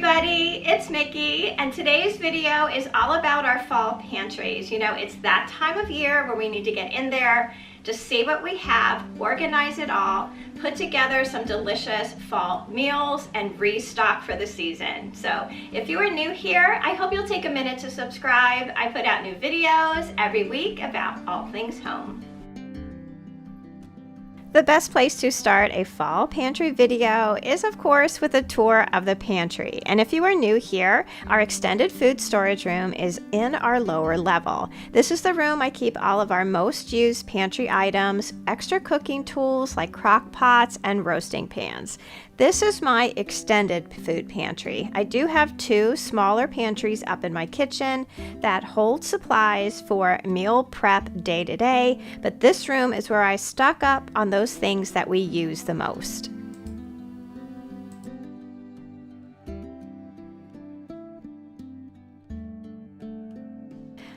everybody, it's Nikki, and today's video is all about our fall pantries. You know, it's that time of year where we need to get in there, just see what we have, organize it all, put together some delicious fall meals, and restock for the season. So if you are new here, I hope you'll take a minute to subscribe. I put out new videos every week about all things home. The best place to start a fall pantry video is, of course, with a tour of the pantry. And if you are new here, our extended food storage room is in our lower level. This is the room I keep all of our most used pantry items, extra cooking tools like crock pots and roasting pans. This is my extended food pantry. I do have two smaller pantries up in my kitchen that hold supplies for meal prep day to day, but this room is where I stock up on those things that we use the most.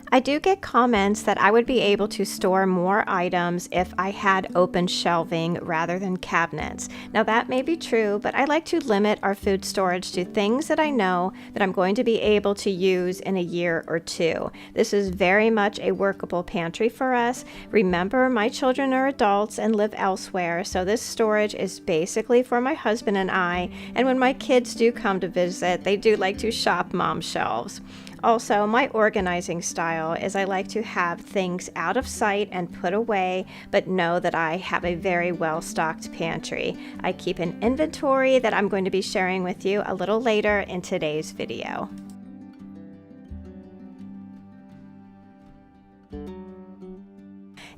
I do get comments that I would be able to store more items if I had open shelving rather than cabinets. Now that may be true, but I like to limit our food storage to things that I know that I'm going to be able to use in a year or two. This is very much a workable pantry for us. Remember, my children are adults and live elsewhere, so this storage is basically for my husband and I, and when my kids do come to visit, they do like to shop mom's shelves. Also, my organizing style is I like to have things out of sight and put away, but know that I have a very well-stocked pantry. I keep an inventory that I'm going to be sharing with you a little later in today's video.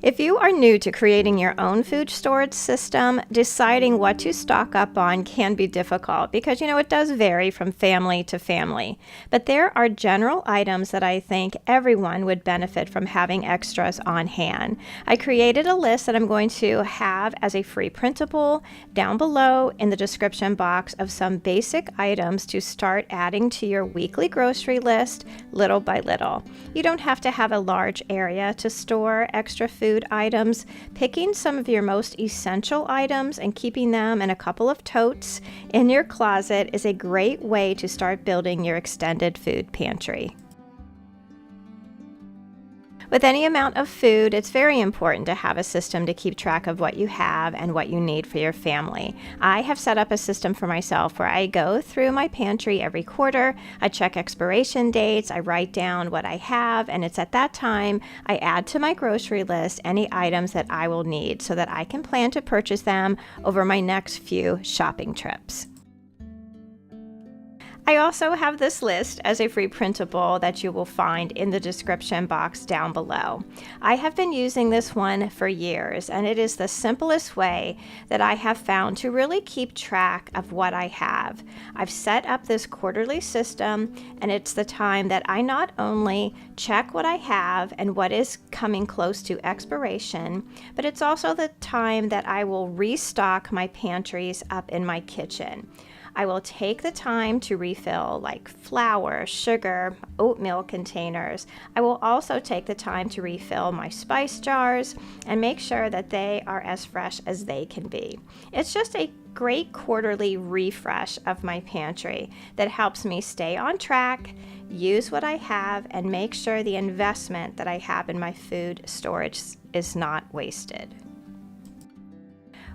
If you are new to creating your own food storage system, deciding what to stock up on can be difficult because, you know, it does vary from family to family. But there are general items that I think everyone would benefit from having extras on hand. I created a list that I'm going to have as a free printable down below in the description box of some basic items to start adding to your weekly grocery list little by little. You don't have to have a large area to store extra food items. Picking some of your most essential items and keeping them in a couple of totes in your closet is a great way to start building your extended food pantry. With any amount of food, it's very important to have a system to keep track of what you have and what you need for your family. I have set up a system for myself where I go through my pantry every quarter, I check expiration dates, I write down what I have, and it's at that time I add to my grocery list any items that I will need so that I can plan to purchase them over my next few shopping trips. I also have this list as a free printable that you will find in the description box down below. I have been using this one for years, and it is the simplest way that I have found to really keep track of what I have. I've set up this quarterly system, and it's the time that I not only check what I have and what is coming close to expiration, but it's also the time that I will restock my pantries up in my kitchen. I will take the time to refill like flour, sugar, oatmeal containers. I will also take the time to refill my spice jars and make sure that they are as fresh as they can be. It's just a great quarterly refresh of my pantry that helps me stay on track, use what I have, and make sure the investment that I have in my food storage is not wasted.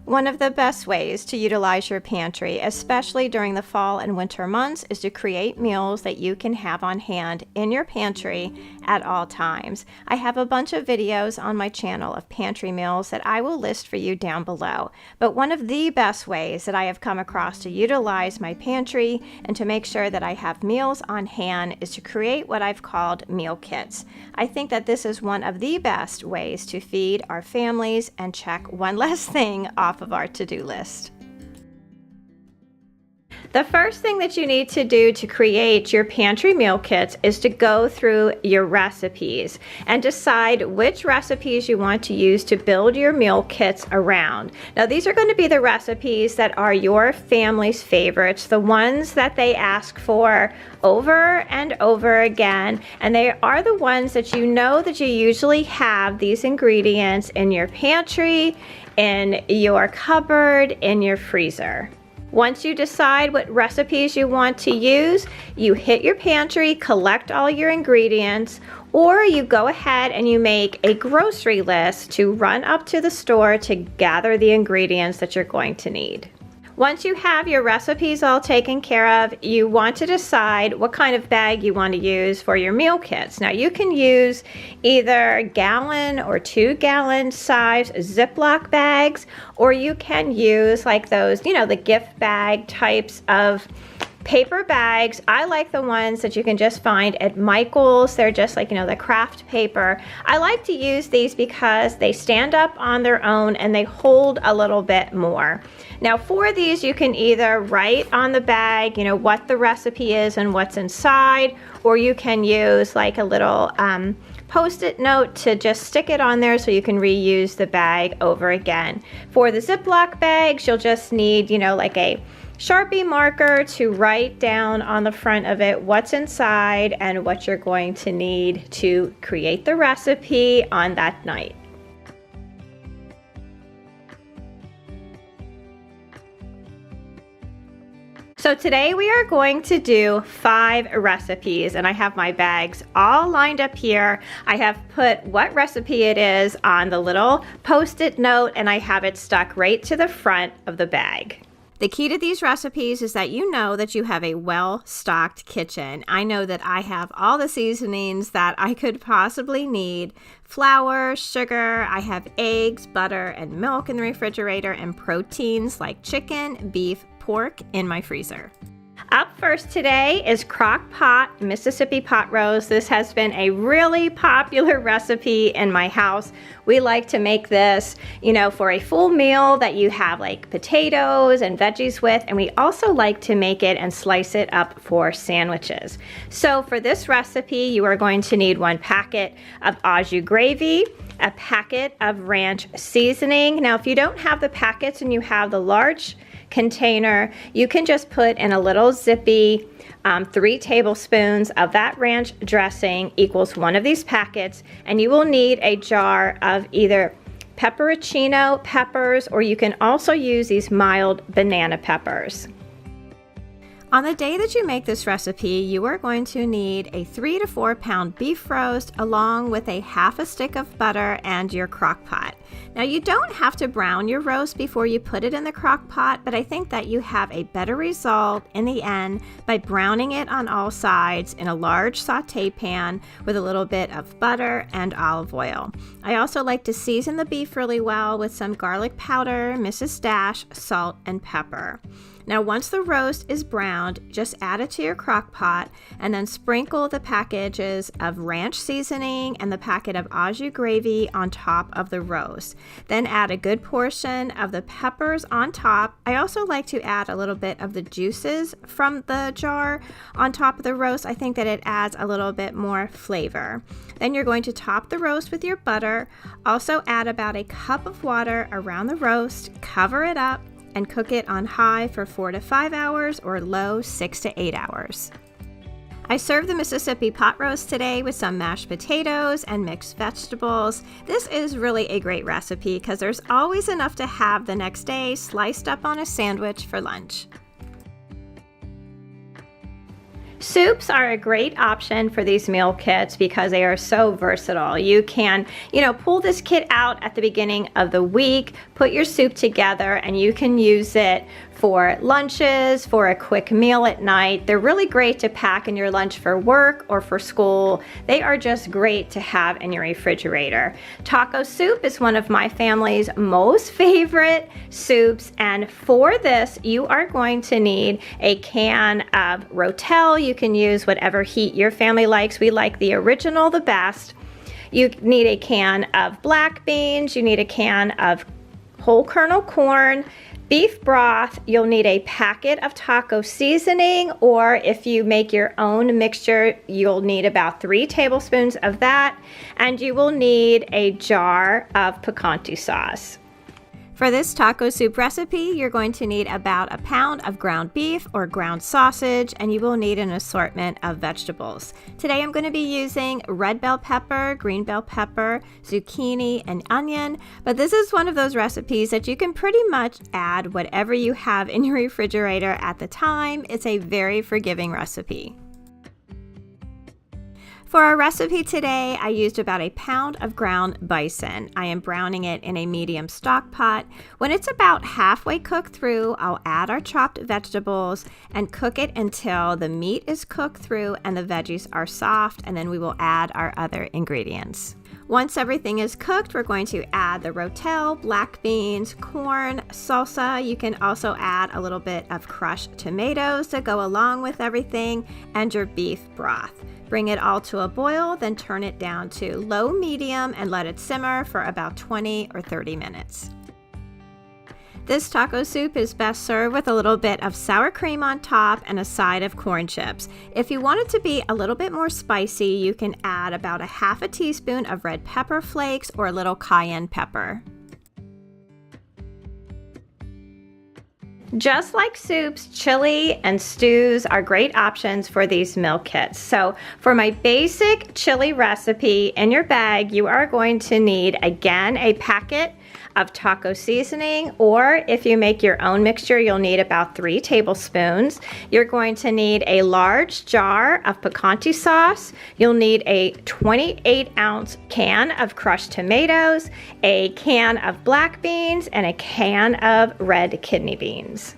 One of the best ways to utilize your pantry, especially during the fall and winter months, is to create meals that you can have on hand in your pantry at all times. I have a bunch of videos on my channel of pantry meals that I will list for you down below. But one of the best ways that I have come across to utilize my pantry and to make sure that I have meals on hand is to create what I've called meal kits. I think that this is one of the best ways to feed our families and check one less thing off of our to-do list. The first thing that you need to do to create your pantry meal kits is to go through your recipes and decide which recipes you want to use to build your meal kits around. Now, these are going to be the recipes that are your family's favorites, the ones that they ask for over and over again, and they are the ones that you know that you usually have these ingredients in your pantry, in your cupboard, in your freezer. Once you decide what recipes you want to use, you hit your pantry, collect all your ingredients, or you go ahead and you make a grocery list to run up to the store to gather the ingredients that you're going to need. Once you have your recipes all taken care of, you want to decide what kind of bag you want to use for your meal kits. Now you can use either gallon or 2-gallon size Ziploc bags, or you can use like those, the gift bag types of paper bags. I like the ones that you can just find at Michael's. They're just like, the craft paper. I like to use these because they stand up on their own and they hold a little bit more. Now for these, you can either write on the bag, what the recipe is and what's inside, or you can use like a little Post-it note to just stick it on there so you can reuse the bag over again. For the Ziploc bags, you'll just need, like a Sharpie marker to write down on the front of it what's inside and what you're going to need to create the recipe on that night. So today we are going to do 5 recipes, and I have my bags all lined up here. I have put what recipe it is on the little Post-it note, and I have it stuck right to the front of the bag. The key to these recipes is that you know that you have a well-stocked kitchen. I know that I have all the seasonings that I could possibly need. Flour, sugar, I have eggs, butter, and milk in the refrigerator, and proteins like chicken, beef, pork in my freezer. Up first today is crock pot Mississippi pot roast. This has been a really popular recipe in my house. We like to make this, for a full meal that you have like potatoes and veggies with, and we also like to make it and slice it up for sandwiches. So for this recipe, you are going to need 1 packet of au jus gravy, a packet of ranch seasoning. Now, if you don't have the packets and you have the large container, you can just put in a little zippy 3 tablespoons of that ranch dressing equals 1 of these packets, and you will need a jar of either pepperoncino peppers, or you can also use these mild banana peppers. On the day that you make this recipe, you are going to need a 3 to 4 pound beef roast along with a half a stick of butter and your crock pot. Now you don't have to brown your roast before you put it in the crock pot, but I think that you have a better result in the end by browning it on all sides in a large saute pan with a little bit of butter and olive oil. I also like to season the beef really well with some garlic powder, Mrs. Dash, salt, and pepper. Now once the roast is browned, just add it to your crock pot and then sprinkle the packages of ranch seasoning and the packet of au jus gravy on top of the roast. Then add a good portion of the peppers on top. I also like to add a little bit of the juices from the jar on top of the roast. I think that it adds a little bit more flavor. Then you're going to top the roast with your butter. Also add about a cup of water around the roast, cover it up, and cook it on high for 4 to 5 hours or low 6 to 8 hours. I served the Mississippi pot roast today with some mashed potatoes and mixed vegetables. This is really a great recipe because there's always enough to have the next day sliced up on a sandwich for lunch. Soups are a great option for these meal kits because they are so versatile. You can, pull this kit out at the beginning of the week, put your soup together, and you can use it for lunches, for a quick meal at night. They're really great to pack in your lunch for work or for school. They are just great to have in your refrigerator. Taco soup is one of my family's most favorite soups, and for this you are going to need a can of Rotel. You can use whatever heat your family likes. We like the original the best. You need a can of black beans. You need a can of whole kernel corn. Beef broth, you'll need a packet of taco seasoning, or if you make your own mixture, you'll need about 3 tablespoons of that, and you will need a jar of picante sauce. For this taco soup recipe, you're going to need about a pound of ground beef or ground sausage, and you will need an assortment of vegetables. Today I'm going to be using red bell pepper, green bell pepper, zucchini, and onion, but this is one of those recipes that you can pretty much add whatever you have in your refrigerator at the time. It's a very forgiving recipe. For our recipe today, I used about a pound of ground bison. I am browning it in a medium stock pot. When it's about halfway cooked through, I'll add our chopped vegetables and cook it until the meat is cooked through and the veggies are soft, and then we will add our other ingredients. Once everything is cooked, we're going to add the rotel, black beans, corn, salsa. You can also add a little bit of crushed tomatoes to go along with everything, and your beef broth. Bring it all to a boil, then turn it down to low medium and let it simmer for about 20 or 30 minutes. This taco soup is best served with a little bit of sour cream on top and a side of corn chips. If you want it to be a little bit more spicy, you can add about a half a teaspoon of red pepper flakes or a little cayenne pepper. Just like soups, chili and stews are great options for these meal kits. So for my basic chili recipe, in your bag you are going to need, again, a packet of taco seasoning, or if you make your own mixture, you'll need about 3 tablespoons. You're going to need a large jar of picante sauce. You'll need a 28-ounce can of crushed tomatoes, a can of black beans, and a can of red kidney beans.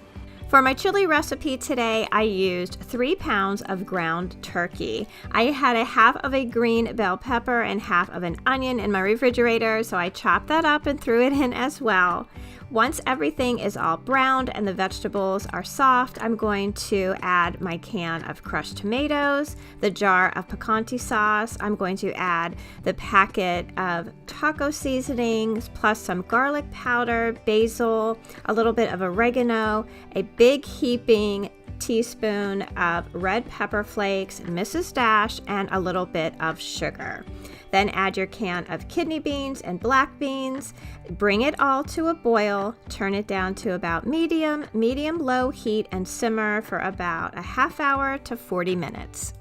For my chili recipe today, I used 3 pounds of ground turkey. I had a half of a green bell pepper and half of an onion in my refrigerator, so I chopped that up and threw it in as well. Once everything is all browned and the vegetables are soft, I'm going to add my can of crushed tomatoes, the jar of picante sauce. I'm going to add the packet of taco seasonings, plus some garlic powder, basil, a little bit of oregano, a big heaping teaspoon of red pepper flakes, Mrs. Dash, and a little bit of sugar. Then add your can of kidney beans and black beans. Bring it all to a boil. Turn it down to about medium-low heat and simmer for about a half hour to 40 minutes.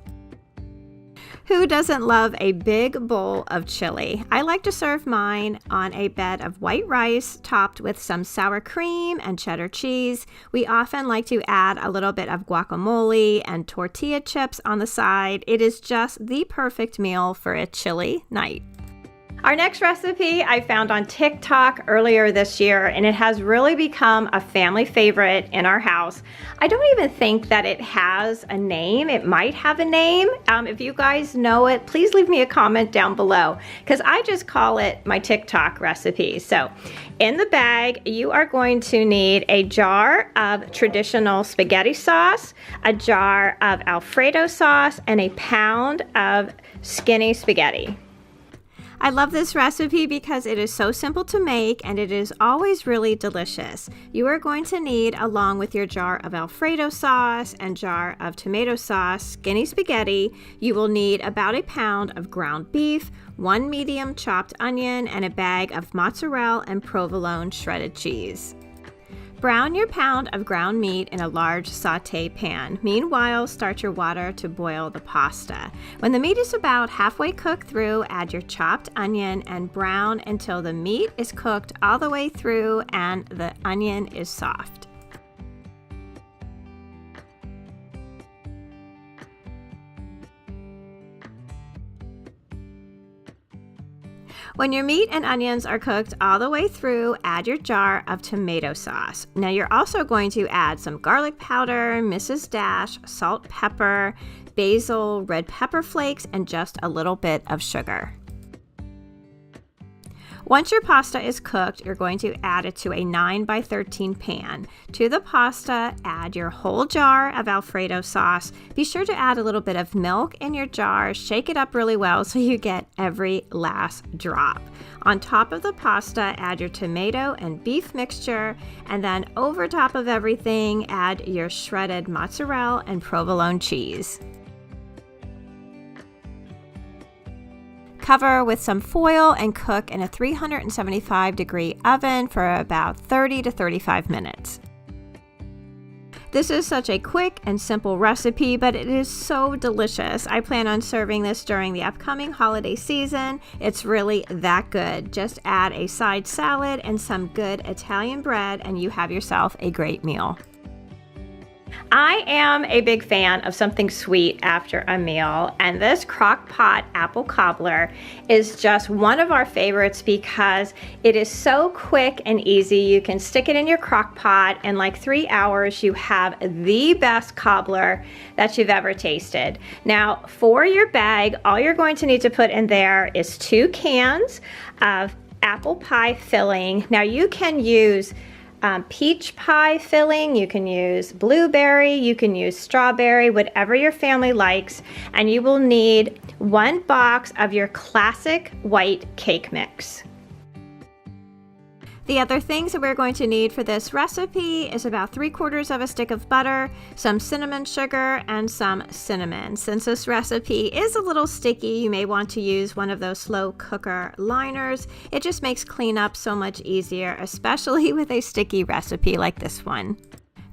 Who doesn't love a big bowl of chili? I like to serve mine on a bed of white rice topped with some sour cream and cheddar cheese. We often like to add a little bit of guacamole and tortilla chips on the side. It is just the perfect meal for a chili night. Our next recipe I found on TikTok earlier this year, and it has really become a family favorite in our house. I don't even think that it has a name. It might have a name. If you guys know it, please leave me a comment down below, because I just call it my TikTok recipe. So in the bag, you are going to need a jar of traditional spaghetti sauce, a jar of Alfredo sauce, and a pound of skinny spaghetti. I love this recipe because it is so simple to make and it is always really delicious. You are going to need, along with your jar of Alfredo sauce and jar of tomato sauce, skinny spaghetti, you will need about a pound of ground beef, 1 medium chopped onion, and a bag of mozzarella and provolone shredded cheese. Brown your pound of ground meat in a large sauté pan. Meanwhile, start your water to boil the pasta. When the meat is about halfway cooked through, add your chopped onion and brown until the meat is cooked all the way through and the onion is soft. When your meat and onions are cooked all the way through, add your jar of tomato sauce. Now you're also going to add some garlic powder, Mrs. Dash, salt, pepper, basil, red pepper flakes, and just a little bit of sugar. Once your pasta is cooked, you're going to add it to a 9x13 pan. To the pasta, add your whole jar of Alfredo sauce. Be sure to add a little bit of milk in your jar. Shake it up really well so you get every last drop. On top of the pasta, add your tomato and beef mixture, and then over top of everything, add your shredded mozzarella and provolone cheese. Cover with some foil and cook in a 375-degree oven for about 30 to 35 minutes. This is such a quick and simple recipe, but it is so delicious. I plan on serving this during the upcoming holiday season. It's really that good. Just add a side salad and some good Italian bread and you have yourself a great meal. I am a big fan of something sweet after a meal, and this crock pot apple cobbler is just one of our favorites because it is so quick and easy. You can stick it in your crock pot and like 3 hours you have the best cobbler that you've ever tasted. Now for your bag, all you're going to need to put in there is 2 cans of apple pie filling. Now you can use peach pie filling, you can use blueberry, you can use strawberry, whatever your family likes, and you will need 1 box of your classic white cake mix. The other things that we're going to need for this recipe is about 3/4 of a stick of butter, some cinnamon sugar, and some cinnamon. Since this recipe is a little sticky, you may want to use one of those slow cooker liners. It just makes cleanup so much easier, especially with a sticky recipe like this one.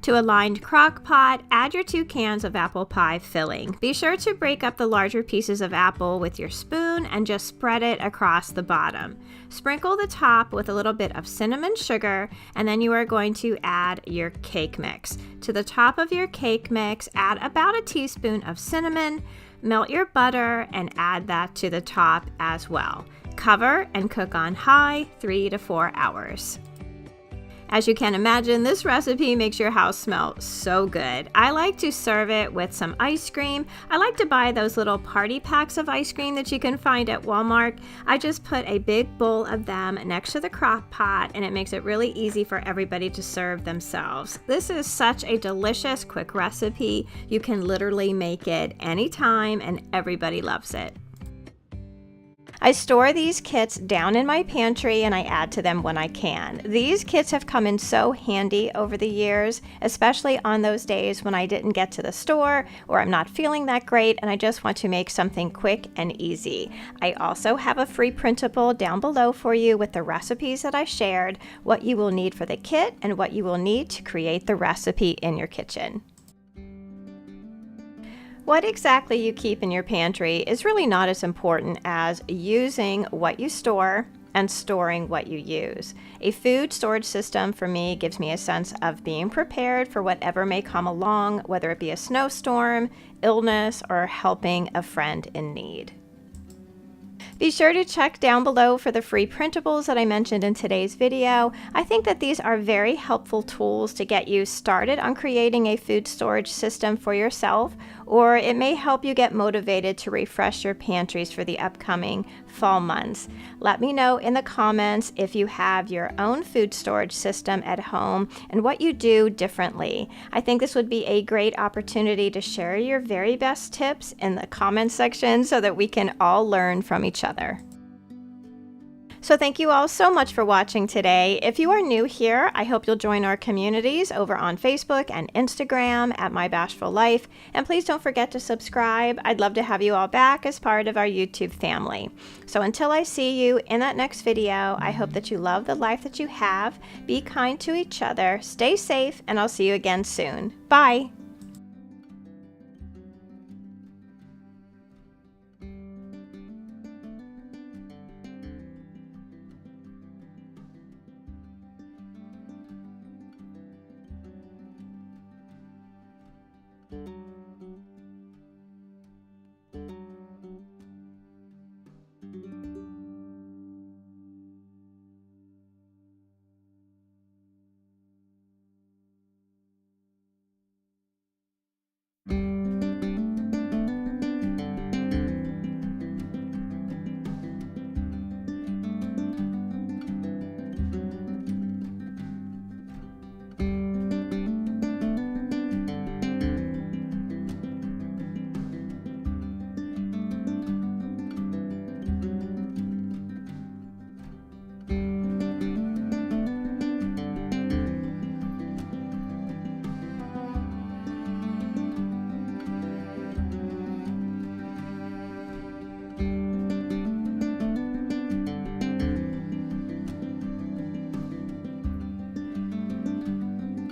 To a lined crock pot, add your 2 cans of apple pie filling. Be sure to break up the larger pieces of apple with your spoon and just spread it across the bottom. Sprinkle the top with a little bit of cinnamon sugar, and then you are going to add your cake mix. To the top of your cake mix, add about a teaspoon of cinnamon, melt your butter, and add that to the top as well. Cover and cook on high 3 to 4 hours. As you can imagine, this recipe makes your house smell so good. I like to serve it with some ice cream. I like to buy those little party packs of ice cream that you can find at Walmart. I just put a big bowl of them next to the crock pot, and it makes it really easy for everybody to serve themselves. This is such a delicious, quick recipe. You can literally make it anytime, and everybody loves it. I store these kits down in my pantry and I add to them when I can. These kits have come in so handy over the years, especially on those days when I didn't get to the store or I'm not feeling that great and I just want to make something quick and easy. I also have a free printable down below for you with the recipes that I shared, what you will need for the kit and what you will need to create the recipe in your kitchen. What exactly you keep in your pantry is really not as important as using what you store and storing what you use. A food storage system for me gives me a sense of being prepared for whatever may come along, whether it be a snowstorm, illness, or helping a friend in need. Be sure to check down below for the free printables that I mentioned in today's video. I think that these are very helpful tools to get you started on creating a food storage system for yourself, or it may help you get motivated to refresh your pantries for the upcoming fall months. Let me know in the comments if you have your own food storage system at home and what you do differently. I think this would be a great opportunity to share your very best tips in the comments section so that we can all learn from each other. So thank you all so much for watching today. If you are new here, I hope you'll join our communities over on Facebook and Instagram at My Bashful Life. And please don't forget to subscribe. I'd love to have you all back as part of our YouTube family. So until I see you in that next video, I hope that you love the life that you have, be kind to each other, stay safe, and I'll see you again soon. Bye.